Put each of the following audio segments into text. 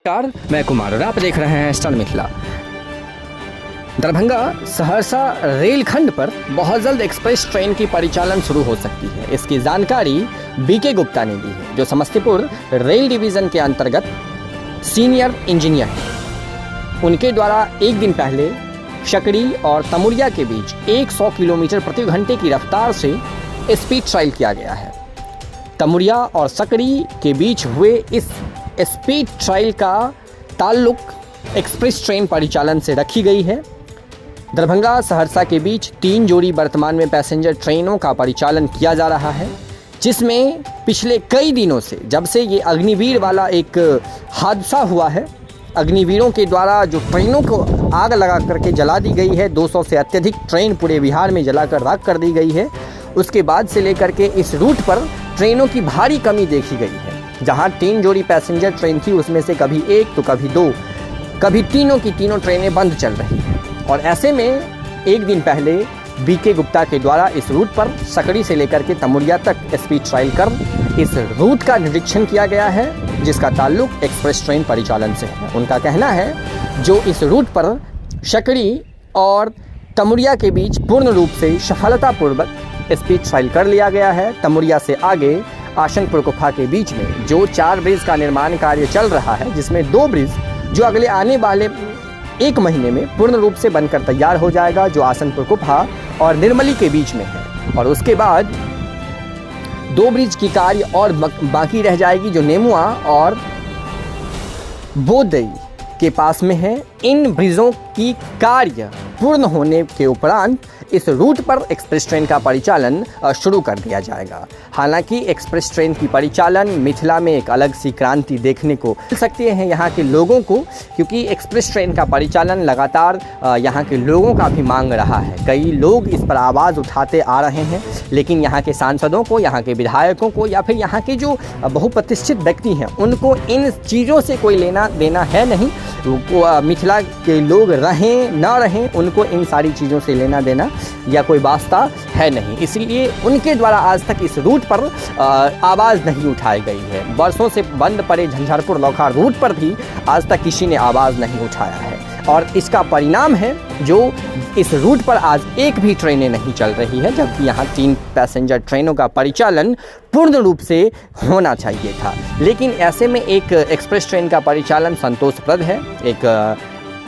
नमस्कार, मैं कुमार और आप देख रहे हैं स्टार मिथिला। दरभंगा सहरसा रेलखंड पर बहुत जल्द एक्सप्रेस ट्रेन की परिचालन शुरू हो सकती है। इसकी जानकारी बीके गुप्ता ने दी है, जो समस्तीपुर रेल डिवीज़न के अंतर्गत सीनियर इंजीनियर हैं। उनके द्वारा एक दिन पहले शकड़ी और तमुरिया के बीच 100 किलोमीटर प्रति घंटे की रफ्तार से स्पीड ट्रायल किया गया है। तमुरिया और सकड़ी के बीच हुए इस स्पीड ट्रायल का ताल्लुक एक्सप्रेस ट्रेन परिचालन से रखी गई है। दरभंगा सहरसा के बीच 3 जोड़ी वर्तमान में पैसेंजर ट्रेनों का परिचालन किया जा रहा है, जिसमें पिछले कई दिनों से, जब से ये अग्निवीर वाला एक हादसा हुआ है, अग्निवीरों के द्वारा जो ट्रेनों को आग लगा करके जला दी गई है, 200 से अत्यधिक ट्रेन पूरे बिहार में जलाकर राख कर दी गई है, उसके बाद से लेकर के इस रूट पर ट्रेनों की भारी कमी देखी गई है। जहां 3 जोड़ी पैसेंजर ट्रेन थी, उसमें से कभी 1 तो कभी 2, कभी तीनों की तीनों ट्रेनें बंद चल रही हैं। और ऐसे में एक दिन पहले बीके गुप्ता के द्वारा इस रूट पर सकड़ी से लेकर के तमुरिया तक स्पीड ट्रायल कर इस रूट का निरीक्षण किया गया है, जिसका ताल्लुक एक्सप्रेस ट्रेन परिचालन से है। उनका कहना है, जो इस रूट पर शकड़ी और तमुरिया के बीच पूर्ण रूप से सफलतापूर्वक स्पीड ट्रायल कर लिया गया है। तमुरिया से आगे आशनपुर गुफा के बीच में जो 4 ब्रिज का निर्माण कार्य चल रहा है, जिसमें 2 ब्रिज जो अगले आने वाले 1 महीने में पूर्ण रूप से बनकर तैयार हो जाएगा, जो आशनपुर गुफा और निर्मली के बीच में है। और उसके बाद 2 ब्रिज की कार्य और बाकी रह जाएगी, जो नेमुआ और बोदई के पास में है। इन ब्रिजों की कार्य पूर्ण होने के उपरांत इस रूट पर एक्सप्रेस ट्रेन का परिचालन शुरू कर दिया जाएगा। हालांकि एक्सप्रेस ट्रेन की परिचालन मिथिला में एक अलग सी क्रांति देखने को मिल सकती है यहाँ के लोगों को, क्योंकि एक्सप्रेस ट्रेन का परिचालन लगातार यहाँ के लोगों का भी मांग रहा है। कई लोग इस पर आवाज़ उठाते आ रहे हैं, लेकिन यहाँ के सांसदों को, यहाँ के विधायकों को या फिर यहाँ के जो बहुप्रतिष्ठित व्यक्ति हैं, उनको इन चीज़ों से कोई लेना देना है नहीं। मिथिला के लोग रहें ना रहें, उनको इन सारी चीज़ों से लेना देना या कोई वास्ता है नहीं। इसलिए उनके द्वारा आज तक इस रूट पर आवाज़ नहीं उठाई गई है। वर्षों से बंद पड़े झंझारपुर लौखा रूट पर भी आज तक किसी ने आवाज़ नहीं उठाया है, और इसका परिणाम है जो इस रूट पर आज एक भी ट्रेनें नहीं चल रही है, जबकि यहाँ 3 पैसेंजर ट्रेनों का परिचालन पूर्ण रूप से होना चाहिए था। लेकिन ऐसे में एक एक्सप्रेस ट्रेन का परिचालन संतोषप्रद है। एक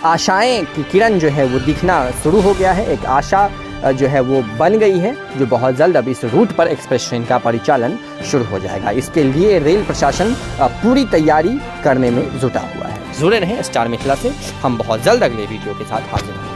आशाएं की किरण जो है वो दिखना शुरू हो गया है, एक आशा जो है वो बन गई है, जो बहुत जल्द अब इस रूट पर एक्सप्रेस ट्रेन का परिचालन शुरू हो जाएगा। इसके लिए रेल प्रशासन पूरी तैयारी करने में जुटा हुआ है। जुड़े रहें स्टार मिथिला से, हम बहुत जल्द अगले वीडियो के साथ हाजिर होंगे।